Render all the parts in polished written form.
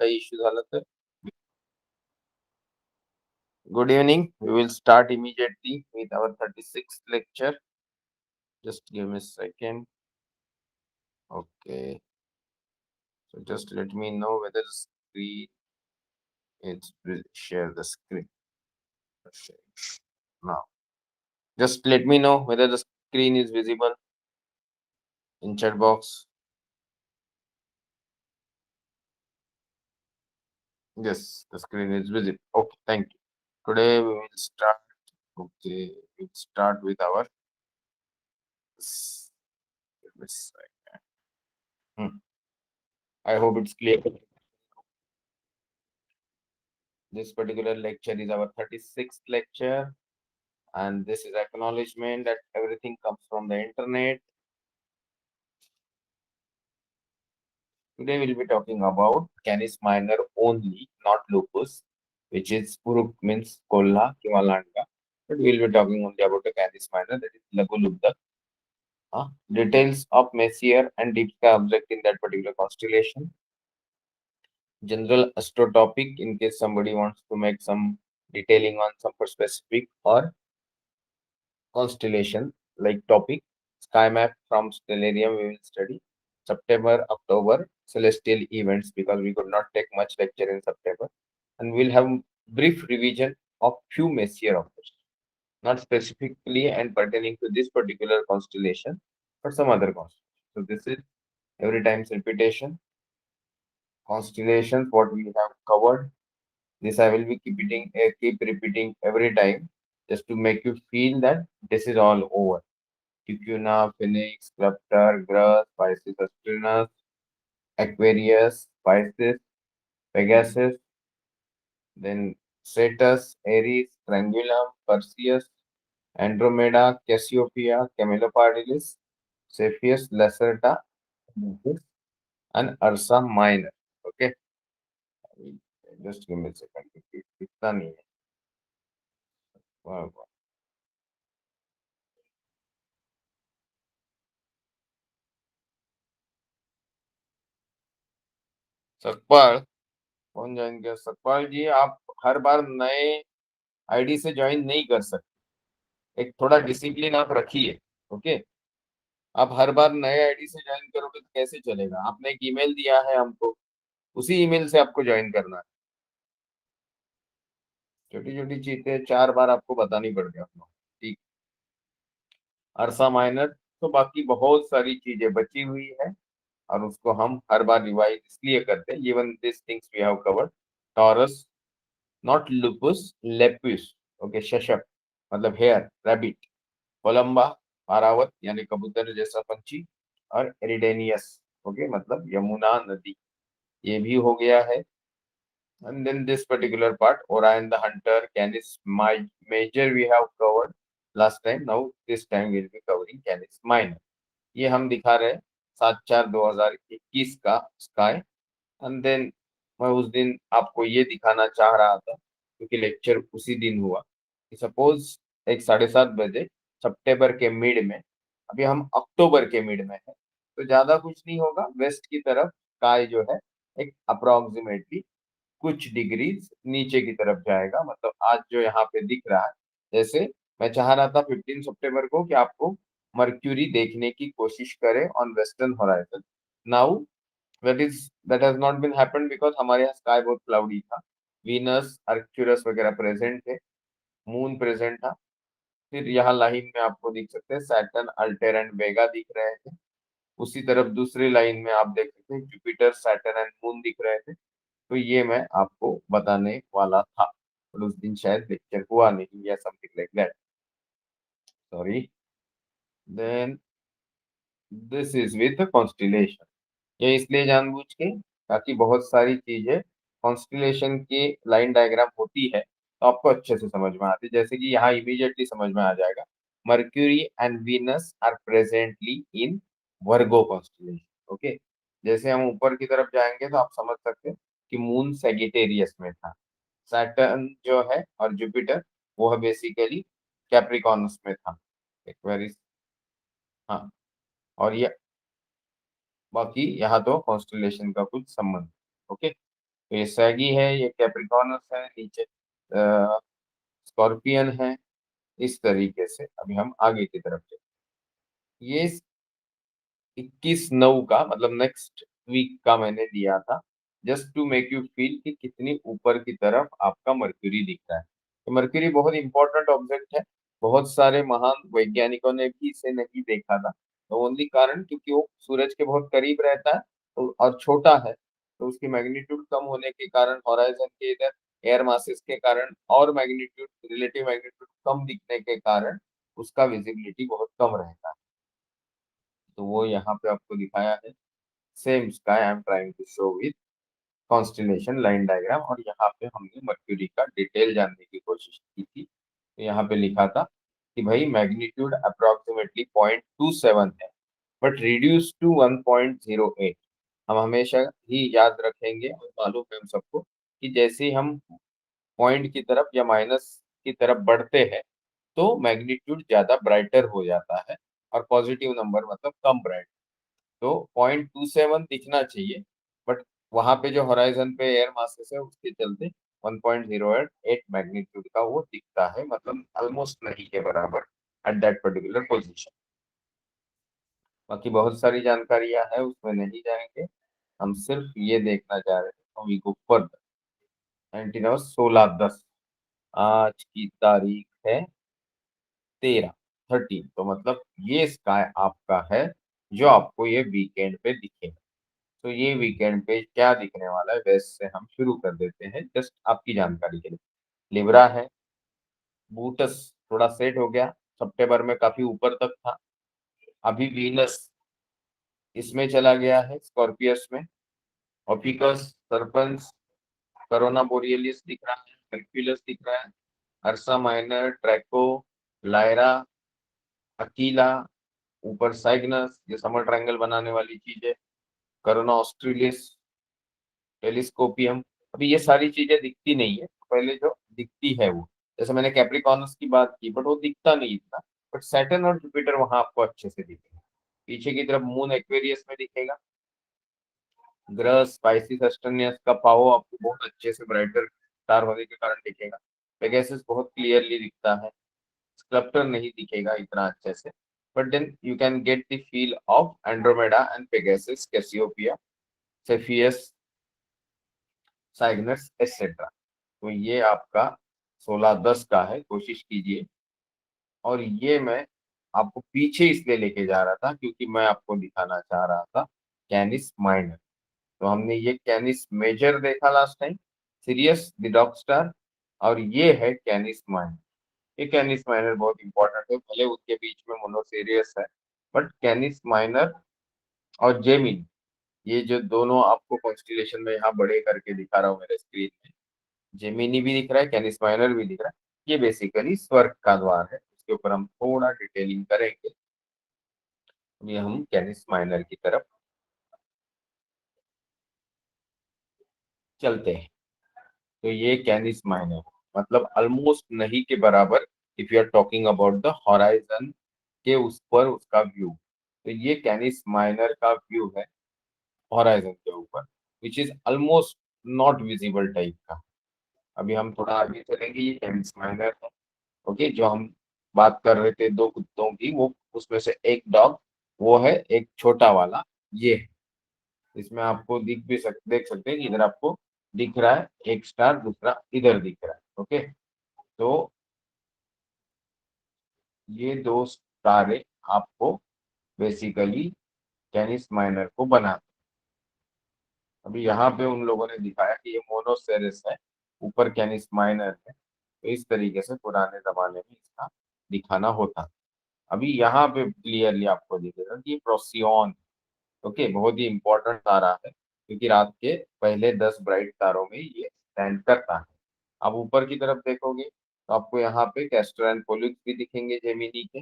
काही इश्यू झाला तर. Good evening. We will start immediately with our 36th lecture. Just give me a second. Okay. So just let me know whether the screen will share the screen. Now, just let me know whether the screen is visible in chat box. Yes, the screen is visible. Okay, thank you. Today we will start. Okay, we'll start with our. I hope it's clear. This particular lecture is our 36th lecture, and this is acknowledgement that everything comes from the internet. Today we'll be talking about Canis minor only, not lupus, which is Puruk means Kolla, Kimalanga. But we'll be talking only about the Canis minor, that is Lagulubdak. Details of Messier and deep sky object in that particular constellation. General astro topic in case somebody wants to make some detailing on some specific or constellation like topic. Sky map from stellarium we will study. September, October, celestial events, because we could not take much lecture in September. And we'll have brief revision of few Messier objects, not specifically and pertaining to this particular constellation, but some other constellation. So this is every time's repetition. Constellations, what we have covered. This I will be keep repeating every time, just to make you feel that this is all over. Ticuna, Phoenix, Sculptor, Grus, Pisces, Astronus, Aquarius, Pisces, Pegasus, then Cetus, Aries, Triangulum, Perseus, Andromeda, Cassiopeia, Camelopardalis, Cepheus, Lacerta, and Ursa Minor. Okay, just give me a second. इतना नहीं है. वाह, वाह. सकपाल कौन join किया? सकपाल जी, आप हर बार नए ID से ज्वाइन नहीं कर सकते. एक थोड़ा डिसिप्लिन आप रखिए. ओके, आप हर बार नए आईडी से ज्वाइन करोगे तो कैसे चलेगा? आपने एक ईमेल दिया है हमको, उसी ईमेल से आपको ज्वाइन करना है. छोटी छोटी चीजें 4 बार आपको बतानी पड़ गया अपना. ठीक. अरसा माइनर, तो बाकी बहुत सारी चीजें बची हुई है, और उसको हम हर बार रिवाइज इसलिए करते हैं. Even this things we have covered. Taurus, not Lupus, Lepus. Okay, शशक मतलब हेयर, रैबिट. कोलंबा, पारावत यानी कबूतर जैसा पंछी. और एरिडेनियस, ओके मतलब यमुना नदी. ये भी हो गया है. And then this particular part, Orion the Hunter, Canis Major we have covered last time. Now this time we'll be covering Canis Minor. ये हम दिखा रहे हैं 7/4/2021 का स्काई. एंड देन मैं उस दिन आपको ये दिखाना चाह रहा था, क्योंकि लेक्चर उसी दिन हुआ, कि सपोज एक 7:30 बजे सितंबर के मिड में, अभी हम अक्टूबर के मिड में है, तो ज्यादा कुछ नहीं होगा. वेस्ट की तरफ स्काई जो है एक अप्रोक्सीमेटली कुछ डिग्रीज नीचे की तरफ जाएगा. मतलब आज जो यहाँ पे दिख रहा है, जैसे मैं चाह रहा था 15 सितंबर को कि आपको मर्क्यूरी देखने की कोशिश करें on western horizon. Now that has not been happened, because हमारे यहाँ स्काई बहुत क्लाउडी था. वीनस, अर्क्टूरस वगैरह प्रेजेंट थे, मून प्रेजेंट था. फिर यहाँ लाइन में आपको दिख सकते हैं सैटर्न, अल्टेर एंड वेगा दिख रहे थे. उसी तरफ दूसरी लाइन में आप देख सकते हैं जुपिटर, सैटर्न एंड मून दिख रहे थे. तो ये मैं आपको बताने वाला था, और उस दिन शायद लेक्चर हुआ नहीं या something like that. Sorry. Then this is with constellation. ये इसलिए जानबूझ के, ताकि बहुत सारी चीजें कॉन्स्टिलेशन की लाइन डायग्राम होती है तो आपको अच्छे से समझ में आती है. जैसे कि यहाँ इमीडिएटली समझ में आ जाएगा, Mercury and Venus are presently in Virgo constellation. Okay, जैसे हम ऊपर की तरफ जाएंगे तो आप समझ सकते हैं कि मून सेगिटेरियस में था, सैटर्न जो है और जुपिटर वो है बेसिकली कैप्रिकॉनस में था. एक वेरी. हाँ, और ये बाकी यहाँ तो कॉन्स्टलेशन का कुछ संबंध. ओके, तो ये सैगी है, ये कैप्रिकॉर्नस है, नीचे स्कॉर्पियन है। इस तरीके से अभी हम आगे की तरफ चलते हैं। ये 21/9 का मतलब नेक्स्ट वीक का मैंने दिया था, just to make you feel कि कितनी ऊपर की तरफ आपका मर्क्यूरी दिख रहा है। तो मर्क्यूरी बहुत इंपॉर्टेंट ऑब्जेक्ट है। बहुत सारे महान वैज्ञानिकों ने भी इसे नहीं देखा था, तो ओनली कारण क्योंकि वो सूरज के बहुत करीब रहता है और छोटा है, तो उसकी मैग्नीट्यूड कम होने के कारण, होराइजन के इधर एयर मासेस के कारण और मैग्नीट्यूड, रिलेटिव मैग्नीट्यूड कम दिखने के कारण उसका विजिबिलिटी बहुत कम रहता है। तो वो यहाँ पे आपको दिखाया है। Same sky I am trying to show with constellation line diagram, और यहाँ पे हमने मर्क्यूरी का डिटेल जानने की कोशिश की थी। तो यहाँ पे लिखा था कि भाई मैग्नीट्यूड अप्रोक्सीमेटली 0.27 है, बट रिड्यूस टू 1.08। हम हमेशा ही याद रखेंगे और मालूम है हम सबको कि जैसे ही हम पॉइंट की तरफ या माइनस की तरफ बढ़ते हैं तो मैग्नीट्यूड ज्यादा ब्राइटर हो जाता है, और पॉजिटिव नंबर मतलब कम ब्राइट। तो 0.27 दिखना चाहिए, बट वहां पे जो होराइजन पे एयर मासेस है उसके चलते 1.08 मैग्नीट्यूड का वो दिखता है, मतलब ऑलमोस्ट नहीं के बराबर एट दैट पर्टिकुलर पोजीशन। बाकी बहुत सारी जानकारियां है, उसमें नहीं जाएंगे, हम सिर्फ ये देखना चाह रहे थे। We go further. एंटीना 16/10, आज की तारीख है 13। तो मतलब ये स्काई आपका है जो आपको ये वीकेंड पे दिखेगा। तो ये वीकेंड पे क्या दिखने वाला है वैसे हम शुरू कर देते हैं, जस्ट आपकी जानकारी के लिए। लिब्रा है, बूटस थोड़ा सेट हो गया, सितंबर में काफी ऊपर तक था। अभी वीनस इसमें चला गया है, स्कॉर्पियस में। ऑपिकस, सर्पन्स, करोना बोरियलिस दिख रहा है, कैलकुलस दिख रहा है, अर्सा माइनर, ट्रैको, लायरा, अकीला, ऊपर साइग्नस, ये समर ट्रायंगल बनाने वाली चीज है, करोना ऑस्ट्रेलिस, टेलीस्कोपियम। अभी ये सारी चीजें दिखती नहीं है, पहले जो दिखती है वो, जैसे मैंने कैप्रिकॉर्नस की बात की, बट वो दिखता नहीं इतना। बट सैटर्न और जुपिटर वहां आपको अच्छे से दिखेगा। पीछे की तरफ मून एक्वेरियस में दिखेगा। ग्रह स्पाइसिस एस्टोनियस का पाओ आपको बहुत अच्छे से ब्राइटर स्टार होने के कारण दिखेगा। पेगासस बहुत क्लियरली दिखता है। स्कल्प्टर नहीं दिखेगा इतना अच्छे से, but then you can get the feel of Andromeda and Pegasus, Cassiopeia, Cepheus, Cygnus etcetera. तो ये आपका 16/10 का है, कोशिश कीजिए। और ये मैं आपको पीछे इसलिए लेके जा रहा था क्योंकि मैं आपको दिखाना चाह रहा था कैनिस माइनर। तो हमने ये कैनिस मेजर देखा last time, serious the dog star, और ये है कैनिस माइनर। ये कैनिस माइनर बहुत इंपॉर्टेंट है, भले उनके बीच में मोनोसीरियस है, बट कैनिस माइनर और जेमिनी, ये जो दोनों आपको कॉन्स्टिलेशन में यहाँ बड़े करके दिखा रहा हूँ मेरे स्क्रीन में, जेमिनी भी दिख रहा है, कैनिस माइनर भी दिख रहा है। ये बेसिकली स्वर्ग का द्वार है, उसके ऊपर हम थोड़ा डिटेलिंग करेंगे। अभी हम कैनिस माइनर की तरफ चलते हैं। तो ये कैनिस माइनर मतलब ऑलमोस्ट नहीं के बराबर, if you are talking about the horizon के उस पर उसका व्यू। तो ये कैनिस माइनर का व्यू है हॉराइजन के ऊपर, which is almost not visible type का। अभी हम थोड़ा आगे चलेंगे, ये कैनिस माइनर है। ओके, जो हम बात कर रहे थे दो कुत्तों की, वो उसमें से एक डॉग वो है, एक छोटा वाला ये है। इसमें आपको देख सकते हैं कि इधर आपको दिख रहा है एक स्टार, दूसरा इधर दिख रहा है। ओके, तो ये दो तारे आपको बेसिकली कैनिस माइनर को बनाते हैं। अभी यहाँ पे उन लोगों ने दिखाया कि ये मोनोसेरेस है, ऊपर कैनिस माइनर है। तो इस तरीके से पुराने जमाने में इसका दिखाना होता। अभी यहाँ पे क्लियरली आपको दिखेगा कि ये प्रोसियन, ओके, बहुत ही इंपॉर्टेंट तारा है क्योंकि रात के पहले 10 ब्राइट तारों में ये स्टैंड करता है। आप ऊपर की तरफ देखोगे तो आपको यहाँ पे कैस्टर एंड पोलुक्स भी दिखेंगे जेमिनी के,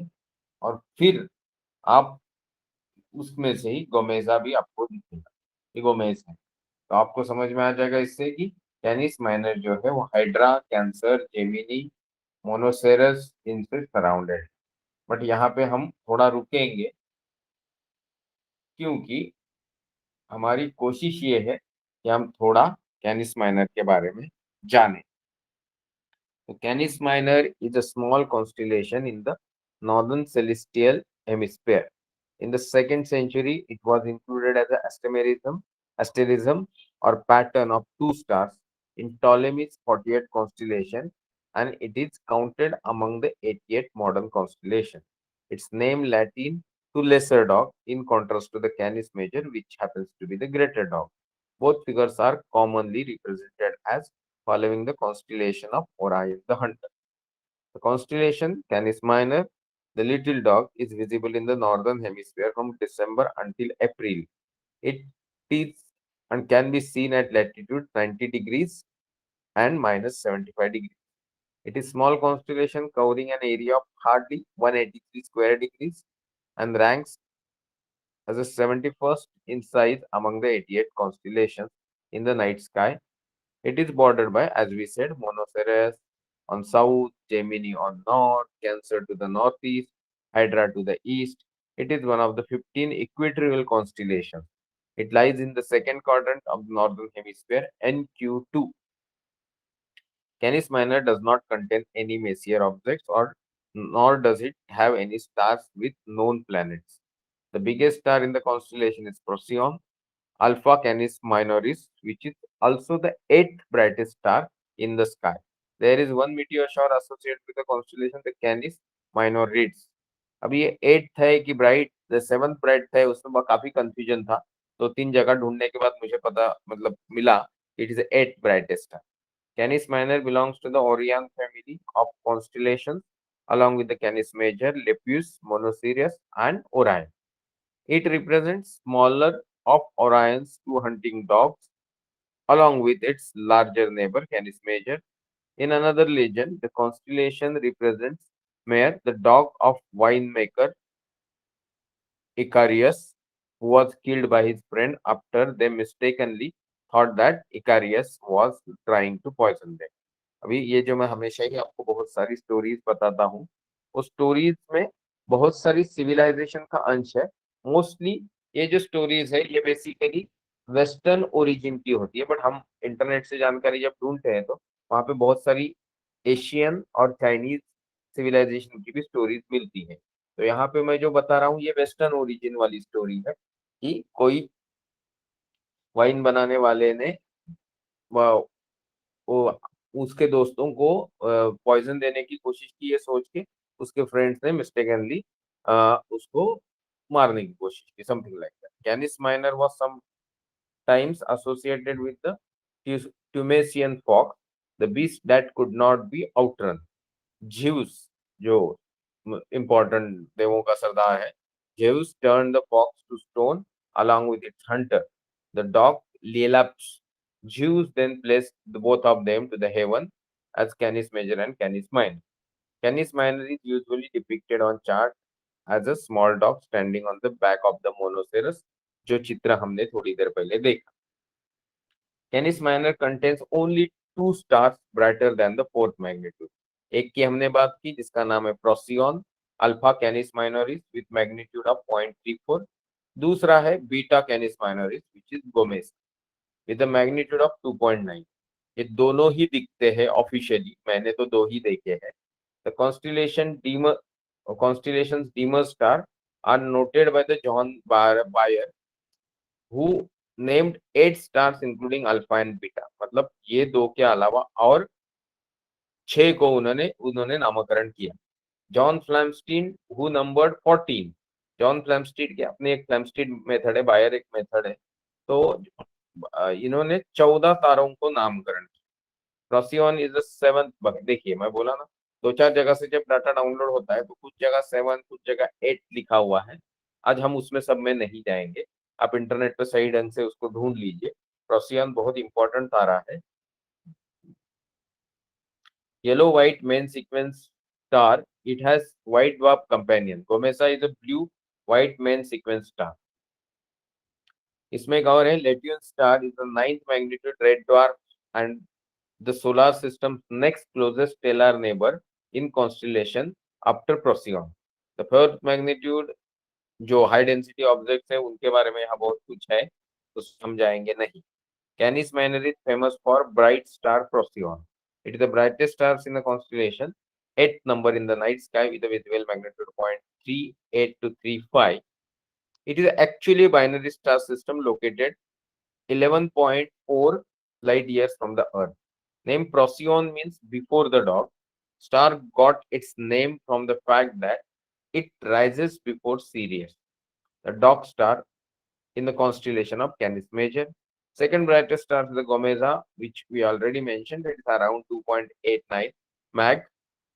और फिर आप उसमें से ही गोमेजा भी आपको दिखेगा, ये गोमेज है। तो आपको समझ में आ जाएगा इससे कि कैनिस माइनर जो है वो हाइड्रा, कैंसर, जेमिनी, मोनोसेरस इनसे सराउंडेड है। बट यहाँ पे हम थोड़ा रुकेंगे क्योंकि हमारी कोशिश ये है कि हम थोड़ा कैनिस माइनर के बारे में जाने। तो कैनिस minor is a small constellation in the northern celestial hemisphere. In the second century, it was included as a asterism or pattern of two stars in Ptolemy's 48 constellation, and it is counted among the 88 modern constellations. Its name Latin to lesser dog, in contrast to the Canis Major, which happens to be the greater dog. Both figures are commonly represented as following the constellation of Orion the Hunter. The constellation Canis Minor, the little dog, is visible in the northern hemisphere from December until April. It is and can be seen at latitude 90 degrees and minus 75 degrees. It is small constellation covering an area of hardly 183 square degrees and ranks as the 71st in size among the 88 constellations in the night sky. It is bordered by, as we said, Monoceros on south, Gemini on north, Cancer to the northeast, Hydra to the east. It is one of the 15 equatorial constellations. It lies in the second quadrant of the northern hemisphere, NQ2. Canis Minor does not contain any Messier objects, or nor does it have any stars with known planets. The biggest star in the constellation is Procyon, Alpha Canis Minoris, which is also the eighth brightest star in the sky. There is one meteor shower associated with the constellation, the Canis Minorids. अब ये eighth है कि bright the seventh bright है, उसमें काफी confusion था, तो तीन जगह ढूंढने के बाद मुझे पता मतलब मिला it is at brightest star. Canis Minor belongs to the Orion family of constellations along with the Canis Major, Lepus, Monoceros, and Orion. It represents smaller of Orion's two hunting dogs along with its larger neighbor Canis Major. In another legend, the constellation represents Mare, the dog of winemaker Icarius, who was killed by his friend after they mistakenly thought that Icarius was trying to poison them. अभी ये जो मैं हमेशा ही आपको बहुत सारी stories बताता हूँ, उस स्टोरीज में बहुत सारी सिविलाइजेशन का अंश है. मोस्टली ये जो स्टोरीज है ये बेसिकली वेस्टर्न ओरिजिन की होती है, बट हम इंटरनेट से जानकारी जब ढूंढते हैं तो वहाँ पे बहुत सारी एशियन और चाइनीज सिविलाइजेशन की भी स्टोरीज मिलती है. तो यहाँ पे मैं जो बता रहा हूँ ये वेस्टर्न ओरिजिन वाली स्टोरी है कि कोई वाइन बनाने वाले ने वो उसके दोस्तों को पॉइजन देने की कोशिश की है सोच के, उसके फ्रेंड्स ने मिस्टेकनली उसको मारने की कोशिश की, something like that. Canis Minor was sometimes associated with the Teumessian fox, the beast that could not be outrun. Zeus, जो इम्पोर्टेंट देवों का सरदार है, Zeus turned the fox to stone along with its hunter, the dog Lelaps. Zeus then placed both of them to the heaven as Canis Major and Canis Minor. Canis Minor is usually depicted on chart as a small dog standing on the back of the Monoceros, जो चित्र हमने थोड़ी देर पहले देखा. Canis Minor contains only two stars brighter than the fourth magnitude. एक की हमने बात की जिसका नाम है Procyon, Alpha Canis Minoris with magnitude of 0.34. दूसरा है Beta Canis Minoris which is Gomez with a magnitude of 2.9. ये दोनों ही दिखते हैं ऑफिशियली, मैंने तो दो ही देखे हैं. The constellations Demer star are noted by the John Bayer, who named 8 stars including Alpha and Beta. मतलब ये दो के अलावा और 6 को उन्होंने नामकरण किया. John Flamsteed who numbered 14. John Flamsteed के अपने एक फ्लैमस्टीड मेथड है, बायर एक मेथड है, तो इन्होंने 14 तारों को नामकरण किया. Procyon is the seventh. देखिए मैं बोला ना, दो चार जगह से जब डाटा डाउनलोड होता है तो कुछ जगह 7 कुछ जगह 8 लिखा हुआ है. आज हम उसमें सब में नहीं जाएंगे, आप इंटरनेट पे सही ढंग से उसको ढूंढ लीजिए. प्रोसियन बहुत इंपॉर्टेंट तारा है. Yellow white main sequence star, it has white dwarf companion. Cometa is a blue white main sequence star. इसमें एक और है, Lepton star is the 9th magnitude red dwarf and the solar system's next closest stellar neighbor in constellation after Procyon. The fourth magnitude जो high density objects है उनके बारे में यहाँ बहुत कुछ है तो समझाएंगे नहीं. Canis Minor is famous for bright star Procyon. It is the brightest stars in the constellation, eighth number in the night sky with a visible magnitude 0.38 to 35. It is actually a binary star system located 11.4 light years from the Earth. Name Procyon means before the dog. Star got its name from the fact that it rises before Sirius, the dog star in the constellation of Canis Major. Second brightest star is the Gomeza, which we already mentioned. It is around 2.89 mag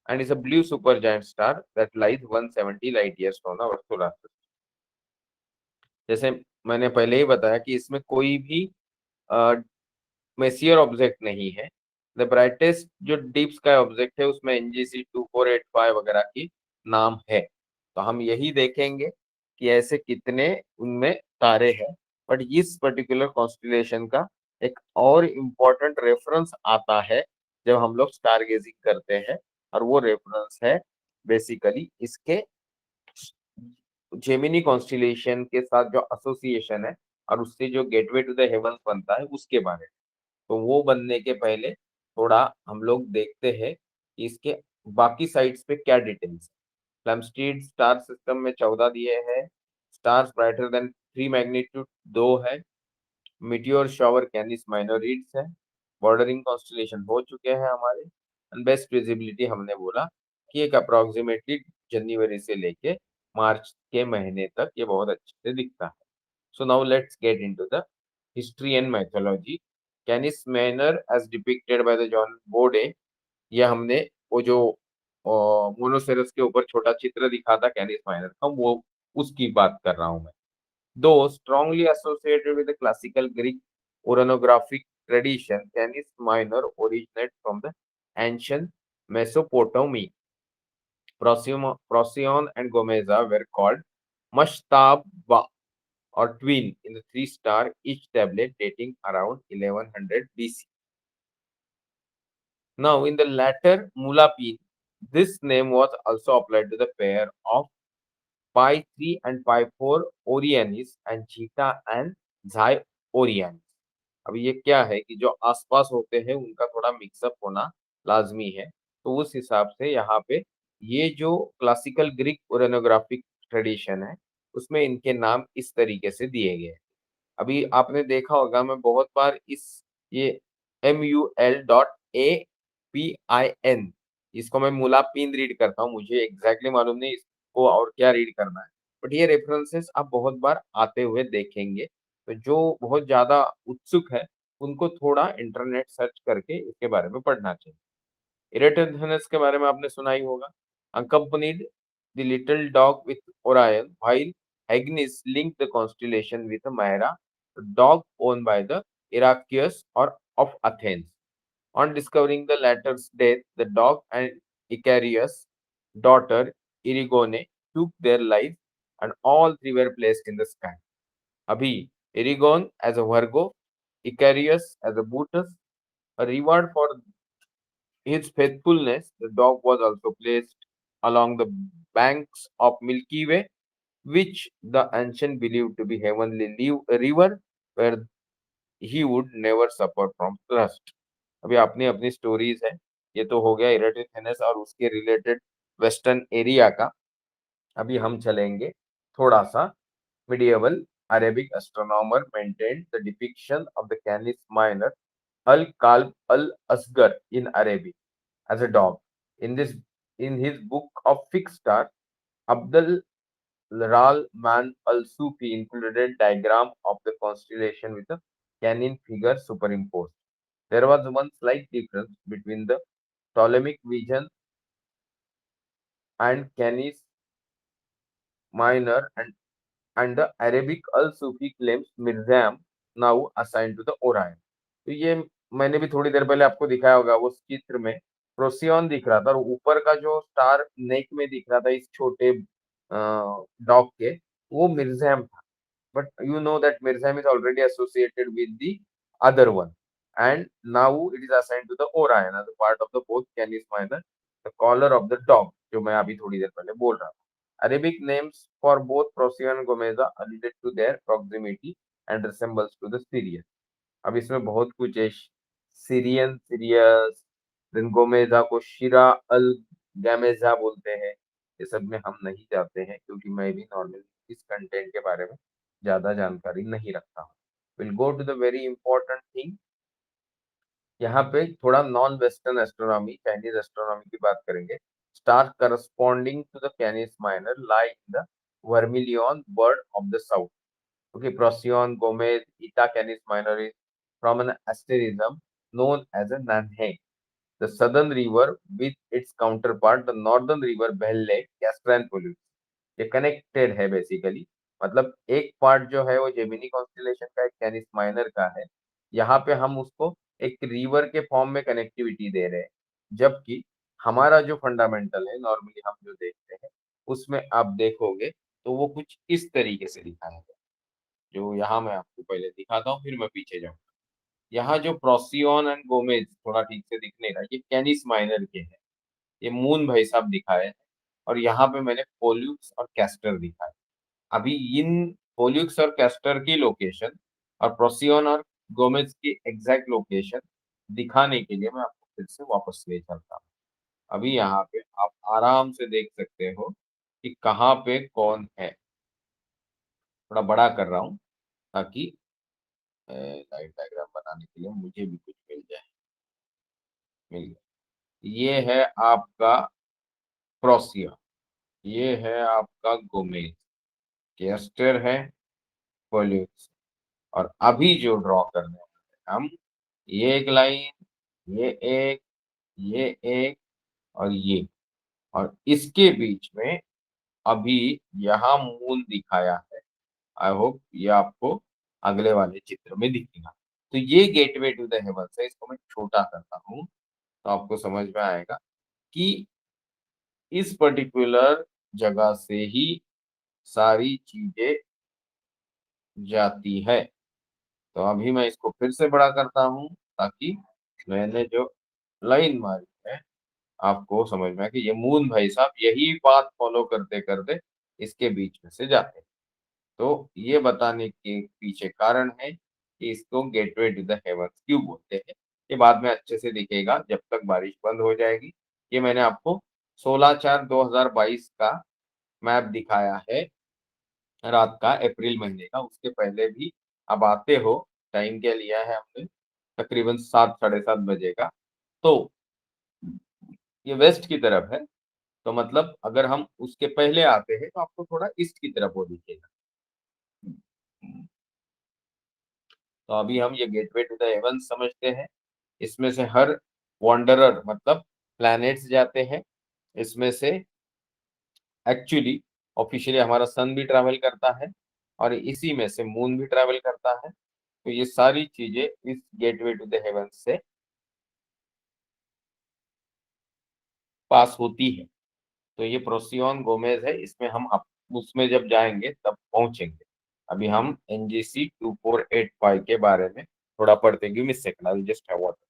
and is a blue supergiant star that lies 170 light years from our solar system. जैसे मैंने पहले ही बताया कि इसमें कोई भी messier object नहीं है। द ब्राइटेस्ट जो डीप स्काई ऑब्जेक्ट है उसमें NGC 2485 वगैरह की नाम है। तो हम यही देखेंगे कि ऐसे कितने उनमें तारे हैं। बट इस पर्टिकुलर कॉन्स्टिलेशन का एक और इम्पोर्टेंट रेफरेंस आता है जब हम लोग स्टार गेजिंग करते हैं, और वो रेफरेंस है बेसिकली इसके जेमिनी कॉन्स्टिलेशन के साथ जो एसोसिएशन है और उससे जो गेटवे टू द हेवंस बनता है उसके बारे में। तो वो बनने के पहले थोड़ा हम लोग देखते हैं कि इसके बाकी साइड्स पे क्या डिटेल्स है। फ्लैम्स्टीड स्टार सिस्टम में 14 दिए हैं। स्टार्स ब्राइटर देन 3 मैग्नीट्यूड 2 है। मीटियोर शॉवर कैनिस माइनर रीड्स है। बॉर्डरिंग कॉन्स्टिलेशन हो चुके हैं हमारे। एंड बेस्ट विजिबिलिटी हमने बोला कि एक अप्रोक्सीमेटली जनवरी से लेके मार्च के महीने तक ये बहुत अच्छे से दिखता है। So now let's get into the history and mythology. Canis Minor as depicted by the John Bode, ये हमने वो जो मोनोसेरस के ऊपर छोटा चित्र दिखा था कैनिस माइनर का, वो उसकी बात कर रहा हूं मैं। Though strongly associated with the classical Greek oranographic tradition, Canis Minor originated from the ancient Mesopotamia. Procyon and Gomeza were called Mashtaba or twin in the 3-star, each tablet dating around 1100 BC. Now, in the latter Mulapin, this name was also applied to the pair of Pi 3 and Pi 4 Orionis and Zeta and Xi Orionis. अभी ये क्या है कि जो आसपास होते हैं उनका थोड़ा मिक्सअप होना लाजमी है। तो उस हिसाब से यहाँ पे ये जो क्लासिकल ग्रीक ओरेनोग्राफिक ट्रेडिशन है उसमें इनके नाम इस तरीके से दिए गए। अभी आपने देखा होगा मैं बहुत बार इस ये MUL.APIN इसको मैं मुलापिन रीड करता हूँ, मुझे एग्जैक्टली मालूम नहीं इसको और क्या रीड करना है, बट ये रेफरेंसेस आप बहुत बार आते हुए देखेंगे। तो जो बहुत ज्यादा उत्सुक है उनको थोड़ा इंटरनेट सर्च करके इसके बारे में पढ़ना चाहिए। इरेटोथेनस के बारे में आपने सुना ही होगा। Accompanied the little dog with Orion, while Agnes linked the constellation with Myra, the dog owned by the Heraclius or of Athens. On discovering the latter's death, the dog and Icarius' daughter Erigone took their lives, and all three were placed in the sky. Abhi, Erigone as a Virgo, Icarius as a Bootus, a reward for his faithfulness, the dog was also placed along the banks of Milky Way, which the ancient believed to be heavenly river where he would never suffer from thirst. अभी अपनी अपनी stories है। ये तो हो गया इरेटोथेनस और उसके रिलेटेड वेस्टर्न एरिया का। अभी हम चलेंगे थोड़ा सा medieval Arabic astronomer maintained the depiction of the Canis Minor Al-Kalb al-Asgar in Arabic as a dog. In his book of fixed star, Abdul Rahman al-Sufi included diagram of the constellation with a canine figure superimposed. There was one slight difference between the Ptolemaic vision and Canis Minor and the Arabic al-Sufi claims Mirzam now assigned to the Orion. तो ये मैंने भी थोड़ी देर पहले आपको दिखाया होगा, उस चित्र में प्रोसियन दिख रहा था और ऊपर का जो स्टार नेक में दिख रहा था इस छोटे डॉग के, वो मिर्जैम था। But you know that Mirzam is already associated with the other one and now it is assigned to the Orion as a part of the both Canis Minor, the collar of the dog, जो मैं अभी थोड़ी देर पहले बोल रहा था। Arabic names for both Procyon and Gomeza alluded to their proximity and resemblance to the Sirius. अब इसमें बहुत कुछ है, सीरियन सीरियस, देन गोमेजा को शिरा अल गैमेजा बोलते हैं। ये सब में हम नहीं जाते हैं क्योंकि मैं भी नॉर्मली इस कंटेंट के बारे में ज्यादा जानकारी नहीं रखता हूँ। Will go to the very important thing. यहाँ पे थोड़ा non western astronomy, Chinese astronomy की बात करेंगे। Star corresponding to the Canis Minor lie in the vermilion bird of the south. Okay, Procyon, Gomez, Eta Canis Minor is from an asterism known as a Nanhang. The southern river with its counterpart, the northern river Bell Lake, Castor and Pollux. ये connected है basically. मतलब एक part जो है वो Gemini constellation का, एक कैनिस Minor का है। यहाँ पे हम उसको एक रिवर के फॉर्म में कनेक्टिविटी दे रहे हैं, जबकि हमारा जो फंडामेंटल है नॉर्मली हम जो देखते हैं उसमें आप देखोगे तो वो कुछ इस तरीके से दिखाया है, जो यहाँ मैं आपको पहले दिखाता हूँ फिर मैं पीछे जाऊँ। यहाँ जो प्रोसियन एंड गोमेज थोड़ा ठीक से दिखने का, ये कैनिस माइनर के हैं। ये मून भाई साहब दिखाए हैं, और यहाँ पे मैंने पोल्यूक्स और कैस्टर दिखाए। अभी इन पोल्यूक्स और कैस्टर की लोकेशन और प्रोसियन और गोमेज की एग्जैक्ट लोकेशन दिखाने के लिए मैं आपको फिर से वापस ले चलता हूँ। अभी यहाँ पे आप आराम से देख सकते हो कि कहाँ पे कौन है। थोड़ा बड़ा कर रहा हूँ ताकि लाइट डायग्राम बनाने के लिए मुझे भी कुछ मिल जाए। मिल गया। ये है आपका प्रोसिया, ये है आपका गोमेज, कैस्टर है, पोल्यूक्स। और अभी जो ड्रॉ करने वाले हैं हम, ये एक लाइन, ये एक, ये एक, और ये, और इसके बीच में अभी यहाँ मून दिखाया है। आई होप ये आपको अगले वाले चित्र में दिखेगा। तो ये गेटवे टू द हेवंस है। इसको मैं छोटा करता हूँ तो आपको समझ में आएगा कि इस पर्टिकुलर जगह से ही सारी चीजें जाती है। तो अभी मैं इसको फिर से बड़ा करता हूँ ताकि मैंने जो लाइन मारी है आपको समझ में आए कि ये मून भाई साहब यही बात फॉलो करते करते इसके बीच में से जाते हैं। तो ये बताने के पीछे कारण है कि इसको गेटवे टू द हेवंस क्यों बोलते हैं। ये बाद में अच्छे से दिखेगा जब तक बारिश बंद हो जाएगी। ये मैंने आपको 16/4/2022 का मैप दिखाया है, रात का, अप्रैल महीने का। उसके पहले भी अब आते हो, टाइम क्या लिया है हमने, तकरीबन 7 साढ़े 7 बजे का। तो ये वेस्ट की तरफ है, तो मतलब अगर हम उसके पहले आते हैं तो आपको थोड़ा ईस्ट की तरफ वो दिखेगा। तो अभी हम ये गेटवे टू द हेवंस समझते हैं। इसमें से हर वॉन्डरर मतलब प्लैनेट्स जाते हैं। इसमें से एक्चुअली ऑफिशियली हमारा सन भी ट्रैवल करता है, और इसी में से मून भी ट्रैवल करता है। तो ये सारी चीजें इस गेटवे टू द हेवंस से पास होती है। तो ये प्रोसियन गोमेज है, इसमें हम उसमें जब जाएंगे तब पहुंचेंगे। अभी हम एनजीसी 2485 के बारे में थोड़ा पढ़ते हैं। Give me second, I will just have water.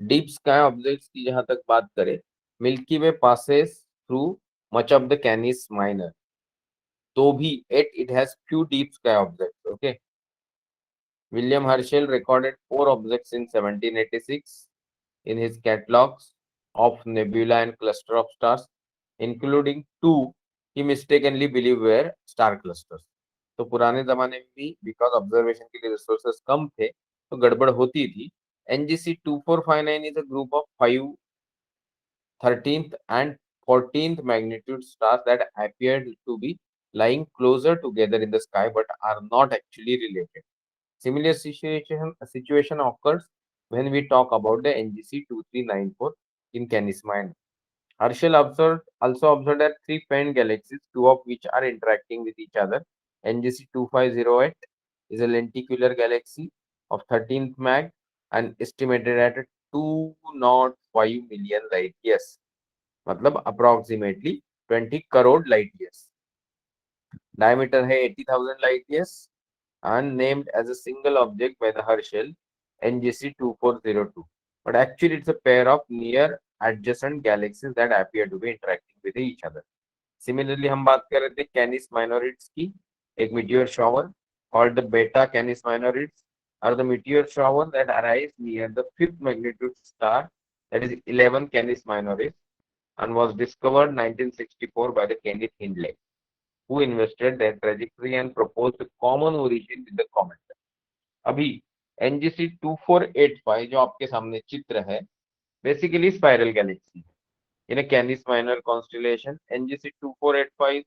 Deep sky objects की जहां तक बात करें, milky way passes through much of the Canis minor, तो भी it has few deep sky objects. Okay, William Herschel recorded 4 objects in 1786 in his catalogs of nebula and cluster of stars, including two he mistakenly believed were star clusters. तो पुराने जमाने में भी because observation के लिए resources कम थे तो गड़बड़ होती थी। NGC 2459 is a group of 5 13th and 14th magnitude stars that appeared to be lying closer together in the sky but are not actually related. Similar situation occurs when we talk about the NGC 2394 in Canis Minor. Herschel also observed that three faint galaxies, two of which are interacting with each other. NGC 2508 is a lenticular galaxy of 13th mag and estimated at 205 million light years, मतलब approximately 20 crore light years. Diameter है 80,000 light years and named as a single object by the Herschel NGC 2402. But actually, it's a pair of near adjacent galaxies that appear to be interacting with each other. Similarly, हम बात कर रहे थे Canis Minorids की, एक meteor shower called the Beta Canis Minorids or the meteor shower that arrives near the fifth magnitude star, that is 11 Canis Minorids, and was discovered 1964 by the Kenneth Hindley, who invested their trajectory and proposed a common origin with the comet. अभी NGC 2485 जो आपके सामने चित्र है, basically spiral Galaxy in a Canis Minor constellation. NGC 2485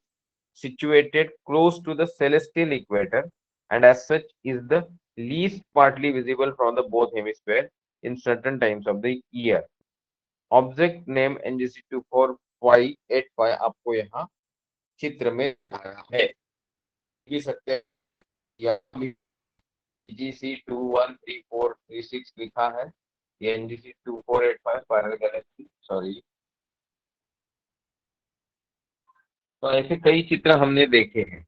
situated close to the celestial equator and as such is the least partly visible from the both hemisphere in certain times of the year. Object name NGC 24585 आपको यहाँ चित्र में आया है, देख सकते हैं, या NGC 213436 लिखा है, ये NGC 2485 स्पाइरल गैलेक्सी, सॉरी। तो ऐसे कई चित्र हमने देखे हैं।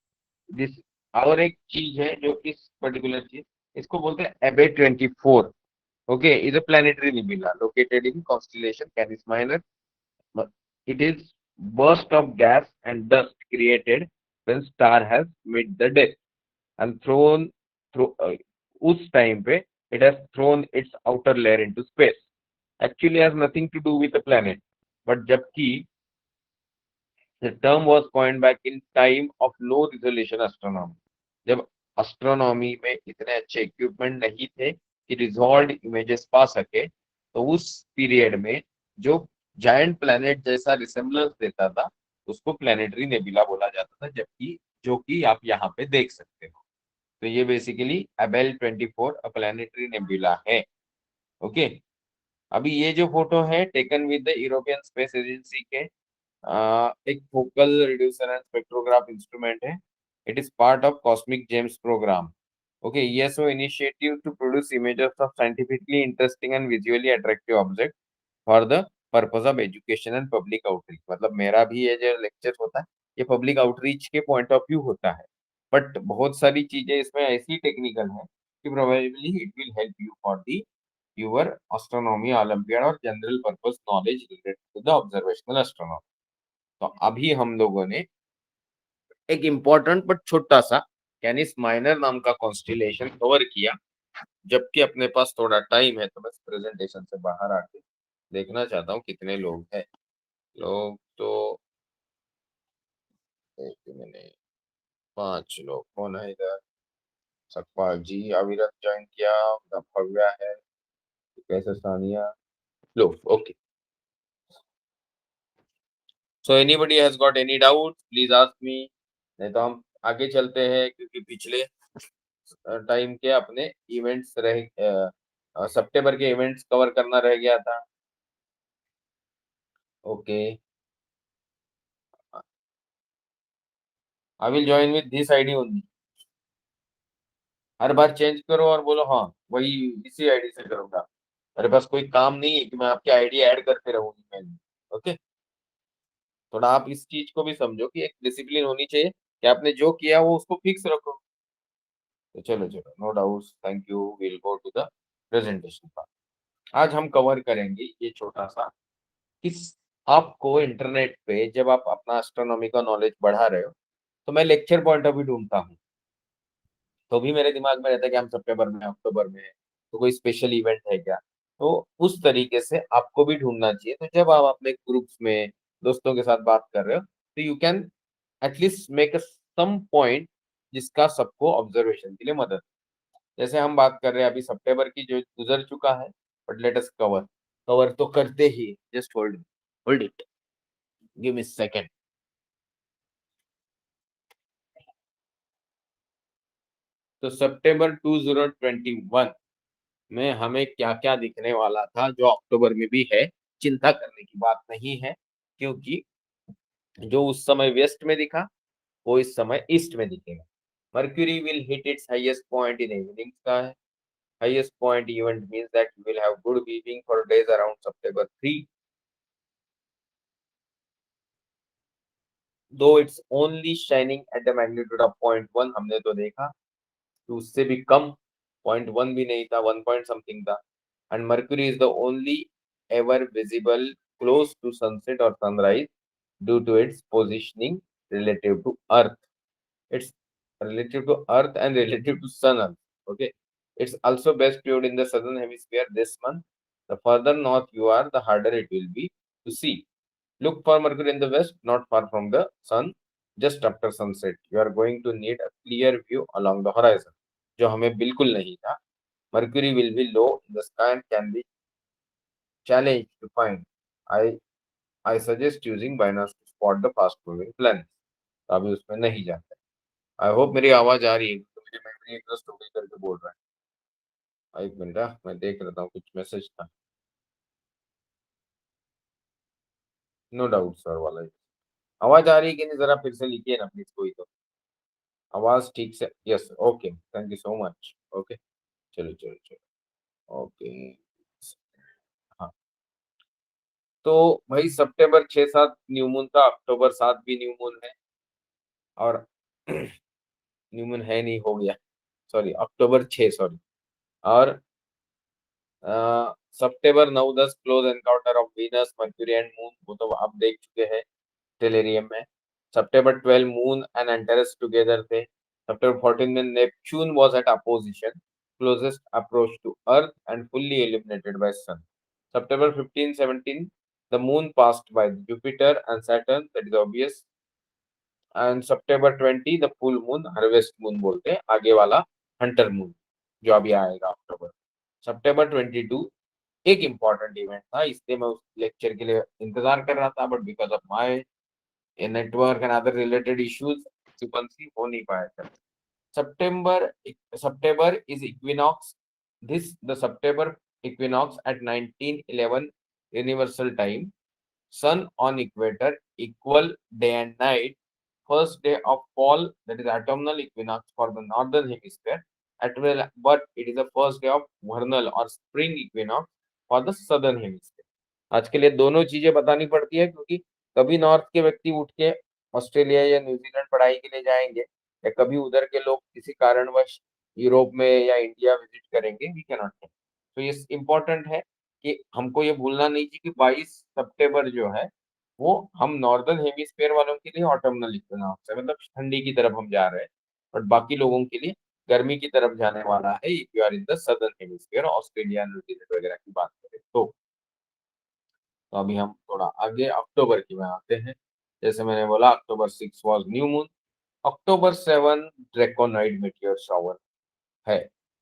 दिस और एक चीज है जो कि पर्टिकुलर चीज, इसको बोलते हैं Abell 24। Okay, is a planetary nebula located in constellation Canis Minor. It is burst of gas and dust created when star has met the death and thrown through उस टाइम पे it has thrown its outer layer into space. Actually has nothing to do with the planet, but जबकि the term was coined back in time of low resolution astronomy, जब astronomy में इतने अच्छे equipment नहीं थे कि resolve images पा सके, तो उस पीरियड में जो जायंट प्लैनेट जैसा रिसेम्बलेंस देता था उसको प्लैनेटरी नेबुला बोला जाता था, जबकि जो कि आप यहाँ पे देख सकते हो। तो ये basically Abell 24 a planetary nebula है। ओके, अभी ये जो फोटो है taken with the European Space Agency के एक focal reducer and spectrograph instrument है। It is part of Cosmic Gems programme. Okay, ESO initiative to produce images of scientifically interesting and visually attractive object for the purpose of education and public outreach. मतलब मेरा भी ये जो lecture होता है ये public outreach के point of view होता है, बट बहुत सारी चीजें इसमें ऐसी टेक्निकल है कि probably it will help you for the your astronomy olympiad और general purpose knowledge related to the observational astronomy. तो अभी हम लोगों ने एक इम्पोर्टेंट बट छोटा सा कैनिस माइनर नाम का कॉन्स्टिलेशन कवर किया। जबकि अपने पास थोड़ा टाइम है तो मैं प्रेजेंटेशन से बाहर आके देखना चाहता हूँ कितने लोग हैं। लोग तो एक मिनट, 5 लोग। कौन है इधर? सतपाल जी, अविरत ज्वाइन किया, भव्या है, कैसे सानिया, लो। Okay, so anybody has got any doubt please ask me, नहीं तो हम आगे चलते हैं क्योंकि पिछले टाइम के अपने इवेंट्स रह सितंबर के इवेंट्स कवर करना रह गया था। Okay, I will join with this ID only. Her bar change करो और बोलो हाँ वही इसी आईडी से करूंगा। मेरे पास कोई काम नहीं है कि मैं आपकी आईडी ऐड करते रहूँ ईमेल में। ओके, थोड़ा आप इस चीज को भी समझो कि एक डिसिप्लिन होनी चाहिए कि आपने जो किया वो उसको फिक्स रखो। तो चलो चलो, no doubts, thank you, will go to the presentation part. आज हम कवर करेंगे ये छोटा सा कि आपको इंटरनेट पे जब आप अपना एस्ट्रोनॉमी का नॉलेज बढ़ा रहे हो तो मैं लेक्चर पॉइंट ऑफ व्यू ढूंढता हूँ, तो भी मेरे दिमाग में रहता है कि हम सितंबर में अक्टूबर में तो कोई स्पेशल इवेंट है क्या। तो उस तरीके से आपको भी ढूंढना चाहिए। तो जब आप अपने ग्रुप्स में दोस्तों के साथ बात कर रहे हो तो you can at least make a some point जिसका सबको ऑब्जर्वेशन के लिए मदद। जैसे हम बात कर रहे हैं अभी सितंबर की जो गुजर चुका है, but let us cover, cover तो करते ही, just hold it, give me second. तो सितंबर 2021 में हमें क्या क्या दिखने वाला था जो अक्टूबर में भी है, चिंता करने की बात नहीं है, क्योंकि जो उस समय वेस्ट में दिखा वो इस समय ईस्ट में दिखेगा। Mercury will hit it's highest point in evening sky. Highest point event means that you will have good viewing for days around September 3. दो it's only shining at the magnitude of 0.1, हमने तो देखा कि उससे भी कम, 0.1 भी नहीं था, 1 पॉइंट समथिंग था। And Mercury is the only ever visible close to sunset और sunrise due to its positioning relative to earth. It's relative to earth and relative to sun also. Okay, it's also best viewed in the southern hemisphere this month. The further north you are, the harder it will be to see. Look for Mercury in the west, not far from the sun, just after sunset. You are going to need a clear view along the horizon, जो हमें बिल्कुल नहीं था. Mercury will be low in the sky and can be challenged to find. I I suggest using binoculars to spot the fast moving planets. अभी उसमें नहीं जाते. I hope मेरी आवाज आ रही है, तो मेरी मेमोरी एडजस्ट हो गई करके बोल रहा है. एक मिनट, मैं देख लेता हूँ, कुछ मैसेज था. नो डाउट सर वाला ही. आवाज आ रही है कि नहीं, जरा फिर से लिखिए ना प्लीज कोई तो. आवाज ठीक से, yes, okay, thank you so much. Okay, चलो चलो चलो. ओके. हाँ, तो भाई सितंबर 6-7 न्यू मून था, अक्टूबर 7 भी न्यू मून है. और न्यू मून है नहीं, हो गया, सॉरी, अक्टूबर 6, सॉरी. और सितंबर 9-10 close encounter of Venus Mercury and moon, वो तो आप देख चुके हैं टेलेरियम में. सितंबर 12 मून एंड एंटेरस टुगेदर थे. सितंबर 14 में Neptune was at opposition, closest approach to earth and fully illuminated by sun. September 15-17 the moon passed by Jupiter and Saturn, that is obvious. And September 20 the full moon, harvest moon बोलते हैं आगे वाला, Hunter moon जो अभी आएगा अक्टूबर. September 22 एक important event था, इसलिए मैं उस लेक्चर के लिए इंतजार कर रहा था, but because of my network and other related issues frequency हो नहीं पाया था. September September is equinox. This the September equinox at 1911 universal time. Sun on equator, equal day and night. First day of fall, that is autumnal equinox for the northern hemisphere. But it is the first day of vernal or spring equinox for the southern hemisphere. आज के लिए दोनों चीजें बतानी पड़ती है, क्योंकि कभी नॉर्थ के व्यक्ति उठ के ऑस्ट्रेलिया या न्यूजीलैंड पढ़ाई के लिए जाएंगे, या कभी उधर के लोग किसी कारणवश यूरोप में या इंडिया विजिट करेंगे, वी कैन नॉट टेल. तो ये इम्पोर्टेंट है कि हमको ये भूलना नहीं चाहिए कि 22 सितंबर जो है वो हम नॉर्दर्न हेमिस्फीयर वालों के लिए ऑटमनल इक्विनॉक्स है, मतलब ठंडी की तरफ हम जा रहे हैं. बट बाकी लोगों के लिए गर्मी की तरफ जाने वाला है, if you are in the southern hemisphere, Australia New Zealand वगैरह की बात करें तो अभी हम थोड़ा आगे अक्टूबर की में आते हैं. जैसे मैंने बोला, अक्टूबर 6 was new moon. October 7 draconoid meteor shower है,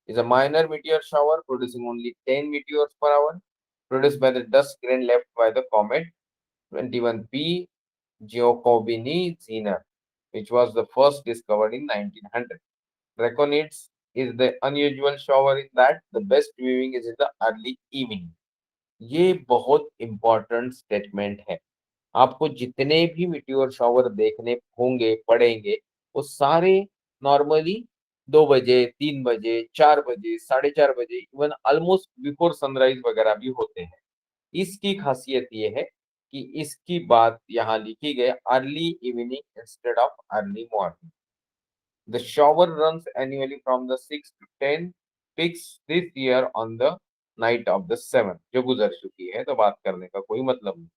is a minor meteor shower producing only 10 meteors per hour, produced by the dust grain left by the comet 21P Giacobini-Zinner, which was the first discovered in 1900. Draconids is the unusual shower in that the best viewing is in the early evening. ये बहुत important statement है. आपको जितने भी meteor shower देखने होंगे पड़ेंगे, वो सारे नॉर्मली 2 बजे, 3 बजे, 4 बजे, 4:30 बजे, इवन ऑलमोस्ट बिफोर सनराइज वगैरह भी होते हैं. इसकी खासियत ये है कि इसकी बात यहाँ लिखी गई, early evening instead of early morning. The shower runs annually from the 6 to 10 peaks this year on the night of the 7, जो गुजर चुकी है, तो बात करने का कोई मतलब नहीं.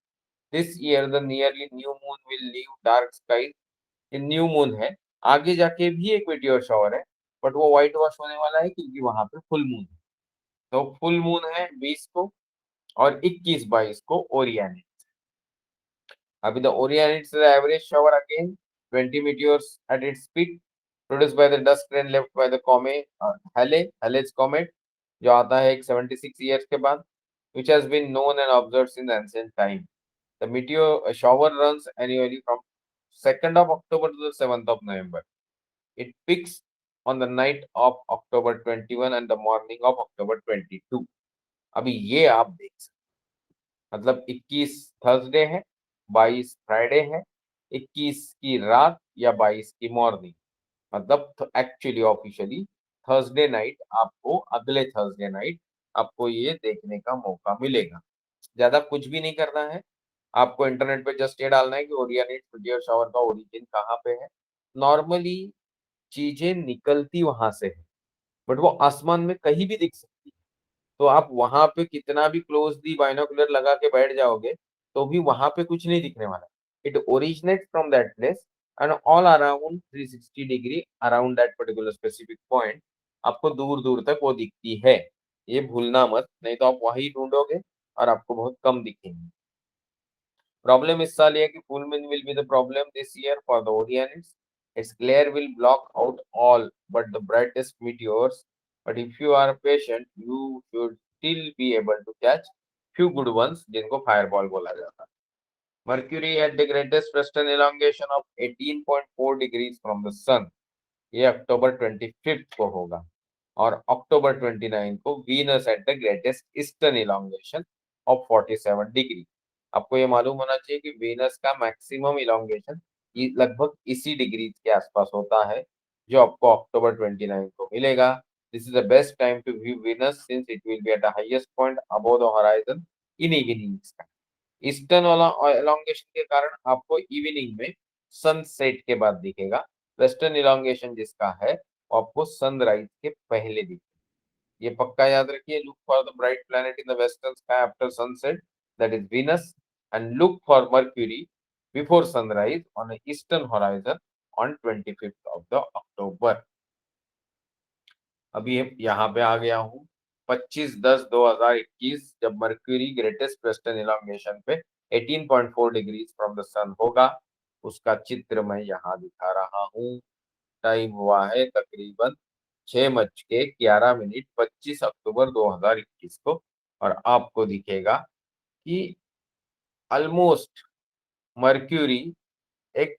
This year the nearly new moon will leave dark skies. ये न्यू मून है, आगे जाके भी एक मेटियोर शॉवर है, बट वो व्हाइट वॉश होने वाला है क्योंकि वहां पे फुल मून है. तो फुल मून है 20 को, और 21-22 को ओरियन. अभी the Orion it's the average shower again 20 meteors at its peak, produced by the dust grain left by the comet Halley's comet, जो आता है एक 76 years के बाद, which has been known and observed since ancient time. The meteor shower runs annually from 2nd of October to the 7th of November. It peaks on the night of October 21 and the morning of October 22. अभी ये आप देख सकते, मतलब 21 Thursday है, 22 Friday है, 21 की रात या 22 की मॉर्निंग, मतलब एक्चुअली ऑफिशियली थर्सडे नाइट आपको, अगले थर्सडे नाइट आपको ये देखने का मौका मिलेगा. ज्यादा कुछ भी नहीं करना है, आपको इंटरनेट पे जस्ट ये डालना है कि ओरियनिट मीटियोर शावर का ओरिजिन कहाँ पे है। नॉर्मली चीजें निकलती वहां से है, बट वो आसमान में कहीं भी दिख सकती है। तो आप वहां पे कितना भी क्लोजली बाइनोकुलर लगा के बैठ जाओगे तो भी वहां पे कुछ नहीं दिखने वाला। It originate from that place and all around 360 degree around that particular specific point आपको दूर दूर तक वो दिखती है। ये भूलना मत, नहीं तो आप वही ढूंढोगे और आपको बहुत कम दिखेंगे। प्रॉब्लम इस साल ये है कि full moon will be the problem this year for the Orionids. Its glare will block out all but the brightest meteors. But if you are patient, you should still be able to catch few good ones जिनको fireball बोला जाता है। Mercury had the greatest western elongation of 18.4 degrees from the sun. ये अक्टूबर 25 को होगा। और अक्टूबर 29 को Venus at the greatest eastern elongation of 47 degree. आपको ये मालूम होना चाहिए कि वीनस का मैक्सिमम इलोंगेशन लगभग इसी डिग्री के आसपास होता है जो आपको अक्टूबर 29 को मिलेगा। This is the best time to view Venus since it will be at the highest point above the horizon in evening sky. Eastern elongation के कारण आपको इवनिंग में सनसेट के बाद दिखेगा। वेस्टर्न इलोंगेशन जिसका है वो आपको सनराइज के पहले दिखेगा। ये पक्का याद रखिए। Look for the bright planet in the western sky after sunset, that is Venus, and look for mercury before sunrise on eastern horizon on 25th of the October. अभी यहाँ पे आ गया हूँ 25/10/2021, जब मर्क्यूरी ग्रेटेस्ट वेस्टर्न इलोंगेशन पे 18.4 degrees from the सन होगा। उसका चित्र मैं यहाँ दिखा रहा हूँ। टाइम हुआ है तकरीबन 6:11 25 अक्टूबर 2021 को। और आपको दिखेगा कि ऑलमोस्ट मर्क्यूरी एक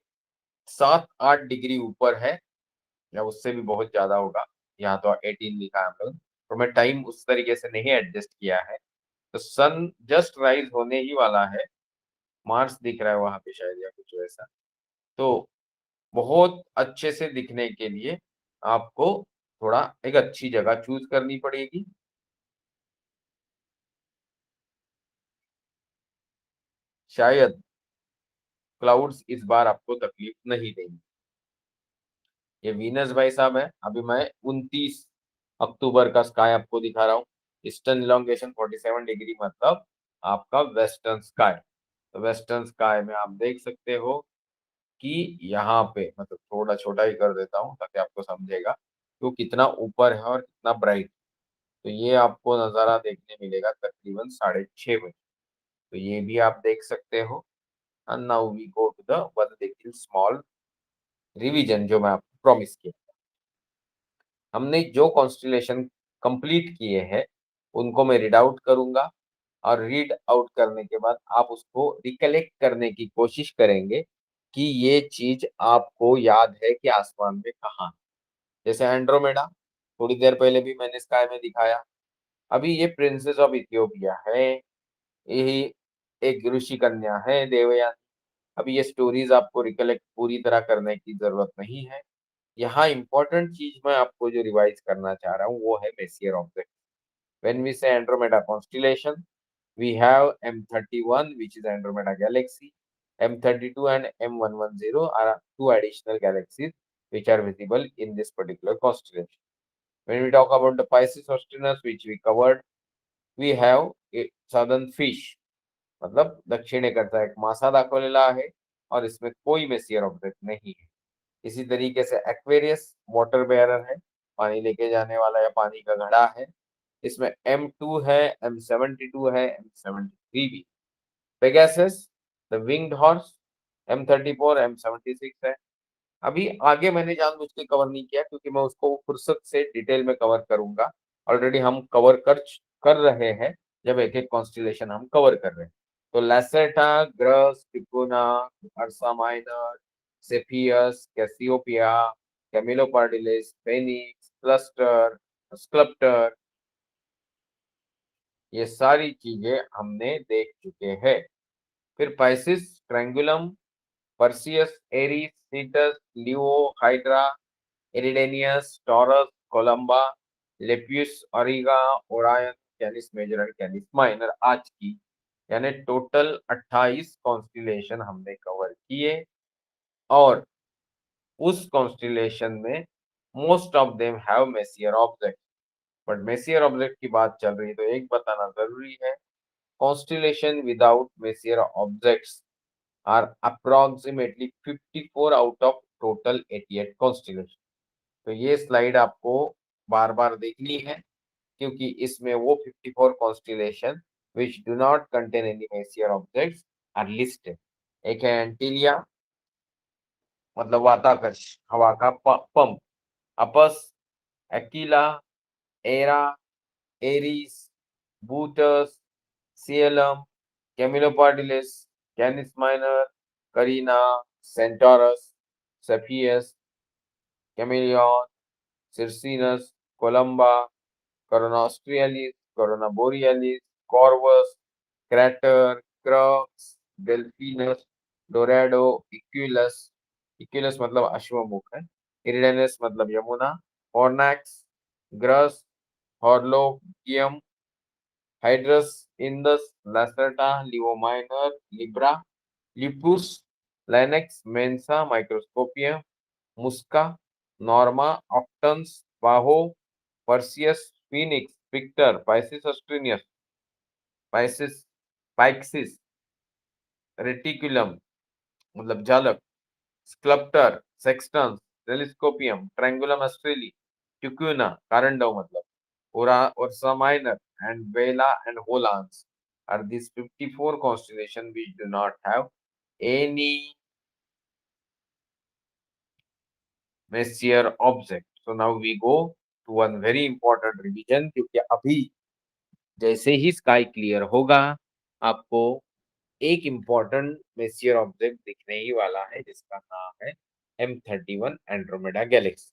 7-8 डिग्री ऊपर है, या उससे भी बहुत ज्यादा होगा। यहाँ तो 18 लिखा है हम लोग, तो मैं टाइम उस तरीके से नहीं एडजस्ट किया है। तो सन जस्ट राइज होने ही वाला है। मार्स दिख रहा है वहां पे शायद, या कुछ वैसा। तो बहुत अच्छे से दिखने के लिए आपको थोड़ा एक अच्छी जगह चूज करनी पड़ेगी। शायद क्लाउड्स इस बार आपको तकलीफ नहीं देंगे। ये वीनस भाई साहब है। अभी मैं 29 अक्टूबर का स्काई आपको दिखा रहा हूँ। ईस्टर्न इलोंगेशन 47 डिग्री मतलब आपका वेस्टर्न स्काई। तो वेस्टर्न स्काई में आप देख सकते हो कि यहाँ पे मतलब थोड़ा छोटा ही कर देता हूँ ताकि आपको समझेगा कि वो कितना ऊपर है और कितना ब्राइट। तो ये आपको नज़ारा देखने मिलेगा तकरीबन 6:30 बजे। तो ये भी आप देख सकते हो। And now we go to the one little small revision जो मैं आपको प्रॉमिस किया। हमने जो कॉन्स्टलेशन कंप्लीट किए हैं उनको मैं रीड आउट करूंगा, और रीड आउट करने के बाद आप उसको रिकलेक्ट करने की कोशिश करेंगे कि ये चीज आपको याद है कि आसमान में कहाँ है। जैसे एंड्रोमेडा, थोड़ी देर पहले भी मैंने स्काई में दिखाया। अभी ये प्रिंसेस ऑफ इथियोपिया है, यही एक ऋषि कन्या है देवयानी। अभी ये स्टोरीज आपको रिकलेक्ट पूरी तरह करने की जरूरत नहीं है। यहाँ इंपॉर्टेंट चीज मैं आपको जो रिवाइज करना चाह रहा हूँ वो है मेसियर ऑब्जेक्ट। व्हेन वी से Andromeda constellation, we have M31, which is Andromeda Galaxy. M32 and M110 are two additional galaxies which are visible in this particular constellation. When we talk about the Pisces Australis, which we covered, we have a southern fish, मतलब दक्षिणेकडचा एक मासा दाखवलेला आहे और इसमें कोई messier object नहीं है। इसी तरीके से एक्वेरियस वाटर बेयरर है, पानी लेके जाने वाला या पानी का घड़ा है। इसमें M2 है, M72 है, M73 भी। Pegasus the winged horse, M34 M76 है। अभी आगे मैंने जानबूझ के कवर नहीं किया क्योंकि मैं उसको फुर्सत से डिटेल में कवर करूंगा। ऑलरेडी हम कवर कर रहे हैं जब एक एक कॉन्स्टिलेशन हम कवर कर रहे हैं। तो लैसेटा, ग्रस, टिकोना, Ursa Minor, Cepheus, Cassiopeia, Camelopardalis, Phoenix, cluster, Sculptor, ये सारी चीजें हमने देख चुके हैं। फिर Pisces, Triangulum, Perseus, Aries, Cetus, Leo, Hydra, Eridanus, Taurus, Columba, Lepus, Auriga, Orion, Canis Major and Canis Minor आज की यानी टोटल 28 कॉन्स्टिलेशन हमने कवर किए, और उस कॉन्स्टिलेशन में most of them have messier object. But messier object की बात चल रही है तो एक बताना जरूरी है, constellation without Messier objects are approximately 54 out of total 88 constellation. तो ये स्लाइड आपको बार बार देखनी है, क्योंकि इसमें वो 54 constellation which do not contain any Messier objects are listed. एक है एंटीलिया, मतलब वाताकर्ष, हवा का pump, Apus, Aquila, Ara, Aries, Bootes, Caelum, Camelopardalis, Canis Minor, Carina, Centaurus, Cepheus, Chamaeleon, Circinus, Columba, Corona Australis, Corona Borealis, Corvus, Crater, Crux, Delphinus, Dorado, Equuleus, Equuleus मतलब अश्वमुख है, Eridanus मतलब Yamuna, Fornax, Grus, Horologium, Hydrus, Indus, Lacerta, Leo Minor, Libra, Lepus, Lynx, Mensa, Microscopium, Musca, Norma, ऑक्टन्स, बाहो, Perseus, Phoenix, Pictor, Piscis Austrinus, Pisces, Pyxis, Reticulum मतलब जालक, sculptor, सेक्सटन्स, टेलिस्कोपियम, ट्रायंगुलम ऑस्ट्रेली, ट्यूक्यूना, कारंडो मतलब, Ursa Minor, and Vela and Holans are these 54 constellations which do not have any messier object. So now we go to one very important revision, क्योंकि अभी जैसे ही sky clear होगा आपको एक important messier object दिखने ही वाला है, जिसका नाम है M31 एंड्रोमेडा गैलेक्सी।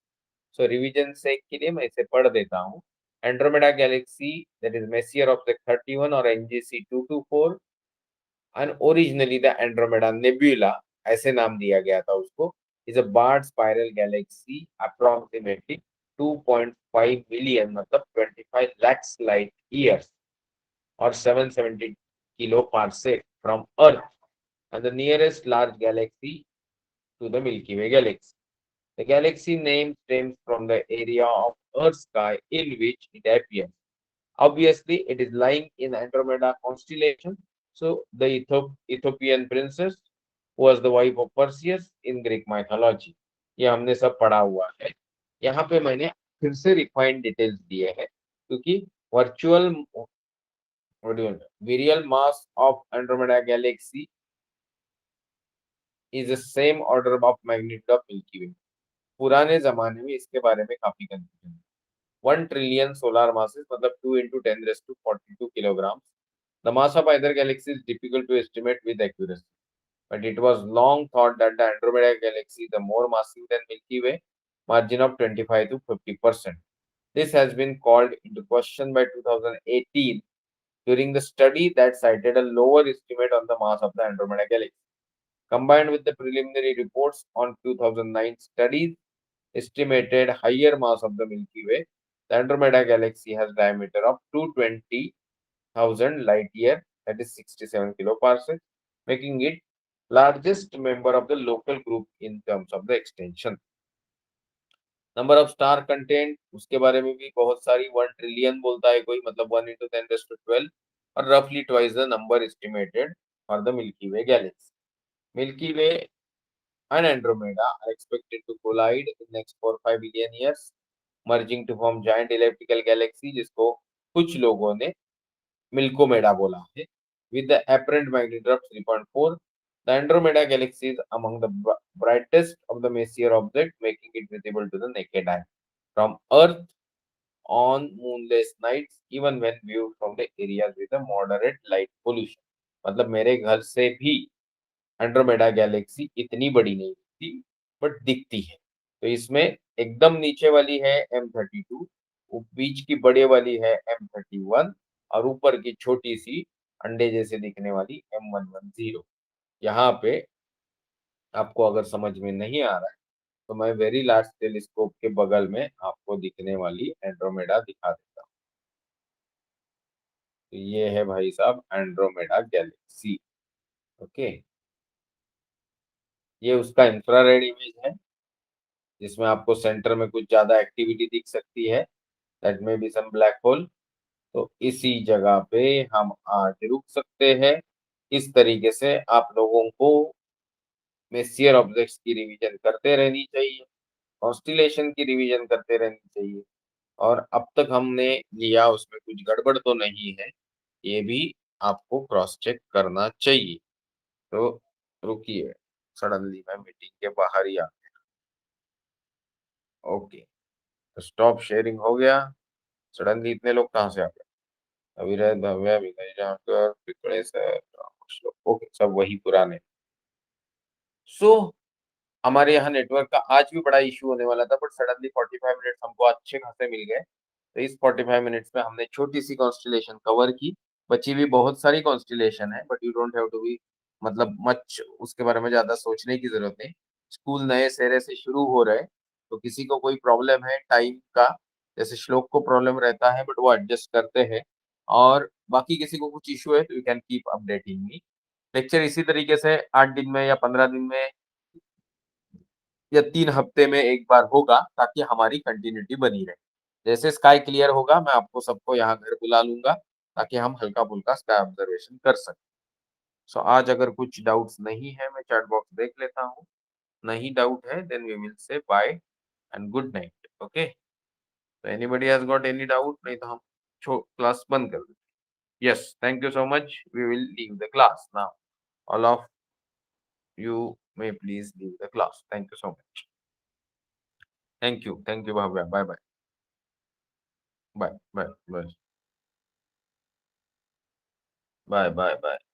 सो रिवीजन से के लिए मैं इसे पढ़ देता हूँ। Andromeda galaxy that is Messier object 31 और NGC 224 and originally the Andromeda nebula, ऐसे नाम दिया गया था उसको, is a barred spiral galaxy approximately 2.5 million मतलब 25 lakh light years or 770 kilo parsec from Earth, and the nearest large galaxy to the Milky Way galaxy. The galaxy name stems from the area of Earth's sky in which it appears. Obviously, it is lying in Andromeda constellation. So, the Ethiopian princess was the wife of Perseus in Greek mythology. ये हमने सब पढ़ा हुआ है। यहाँ पे मैंने फिर से रिफाइंड डिटेल्स दिए हैं, क्योंकि virtual virial mass of Andromeda galaxy is the same order of magnitude of Milky Way. पुराने जमाने में इसके बारे में काफी कंफ्यूजन है। 1 ट्रिलियन सोलर masses मतलब 2 into 10 raised to 42 kilograms. The mass of either galaxy is difficult to estimate with accuracy, but it was long thought that the Andromeda galaxy is more massive than Milky Way, margin of 25 to 50%. This has been called into question by 2018 during the study that cited a lower estimate on the mass of the Andromeda galaxy. Combined with the preliminary reports on 2009 studies estimated higher mass of the Milky Way, the Andromeda galaxy has diameter of 220,000 light year, that is 67 kiloparsecs, making it largest member of the local group in terms of the extension. Number of star content, उसके बारे में भी बहुत सारी, 1 trillion बोलता है कोई, मतलब 1 into 10 raised to 12, और रफली twice the number estimated for the milky way Galaxy. Milky way and Andromeda are expected to collide in next 4-5 billion years, merging to form giant elliptical galaxy, जिसको कुछ लोगों ने मिल्कोमेडा बोला है, with the apparent magnitude of 3.4. The Andromeda galaxy is among the brightest of the Messier objects, making it visible to the naked eye from Earth on moonless nights, even when viewed from the areas with a moderate light pollution. मतलब मेरे घर से भी Andromeda Galaxy इतनी बड़ी नहीं दिखती, but दिखती है। तो इसमें एकदम नीचे वाली है M32, बीच की बड़े वाली है M31, और ऊपर की छोटी सी अंडे जैसे दिखने वाली M110। यहाँ पे आपको अगर समझ में नहीं आ रहा है तो मैं वेरी लार्ज टेलीस्कोप के बगल में आपको दिखने वाली एंड्रोमेडा दिखा देता हूँ। तो ये है भाई साहब एंड्रोमेडा गैलेक्सी। ओके, ये उसका इंफ्रारेड इमेज है, जिसमें आपको सेंटर में कुछ ज्यादा एक्टिविटी दिख सकती है, दैट में बी सम ब्लैक होल। तो इसी जगह पे हम आज रुक सकते हैं। इस तरीके से आप लोगों को मेसियर ऑब्जेक्ट्स की रिवीजन करते रहनी चाहिए, कॉन्स्टिलेशन की रिवीजन करते रहनी चाहिए, और अब तक हमने लिया उसमें कुछ गड़बड़ तो नहीं है, ये भी आपको क्रॉस चेक करना चाहिए। तो रुकिए, सडनली मैं मीटिंग के बाहर ही आ। ओके, तो स्टॉप शेयरिंग हो गया। सडनली इतने लोग कहाँ से आ गए? अविरत, भव्या, विनय, जानकर, पिकड़े सर, ओके, सब वही पुराने। सो हमारे यहाँ नेटवर्क का आज भी बड़ा इश्यू होने वाला था, बट सडनली 45 मिनट्स हमको अच्छे खासे मिल गए। तो इस 45 मिनट्स में हमने छोटी सी कॉन्स्टिलेशन कवर की। बची भी बहुत सारी कॉन्स्टिलेशन है, but you don't have to be मतलब मच उसके बारे में ज्यादा सोचने की जरूरत नहीं। स्कूल नए सिरे से शुरू हो रहे हैं, तो किसी को कोई प्रॉब्लम है टाइम का, जैसे श्लोक को प्रॉब्लम रहता है, बट वो एडजस्ट करते हैं। और बाकी किसी को कुछ इशू है तो you can keep updating me. Lecture इसी तरीके से 8 दिन में या 15 दिन में या 3 हफ्ते में एक बार होगा, ताकि हमारी कंटिन्यूटी बनी रहे। जैसे स्काई क्लियर होगा, मैं आपको सबको यहाँ घर बुला लूंगा, ताकि हम हल्का फुल्का स्काई ऑब्जर्वेशन कर सकें। सो आज अगर कुछ डाउट्स नहीं है, मैं चैट बॉक्स देख लेता हूँ। नहीं डाउट है, then we will say bye and good night. Okay, तो anybody has got any doubt? नहीं तो हम क्लास बंद कर देते। Yes, thank you so much, we will leave the class now. All of you may please leave the class. Thank you so much. Thank you Bhavya, bye bye. Bye bye bye bye bye bye.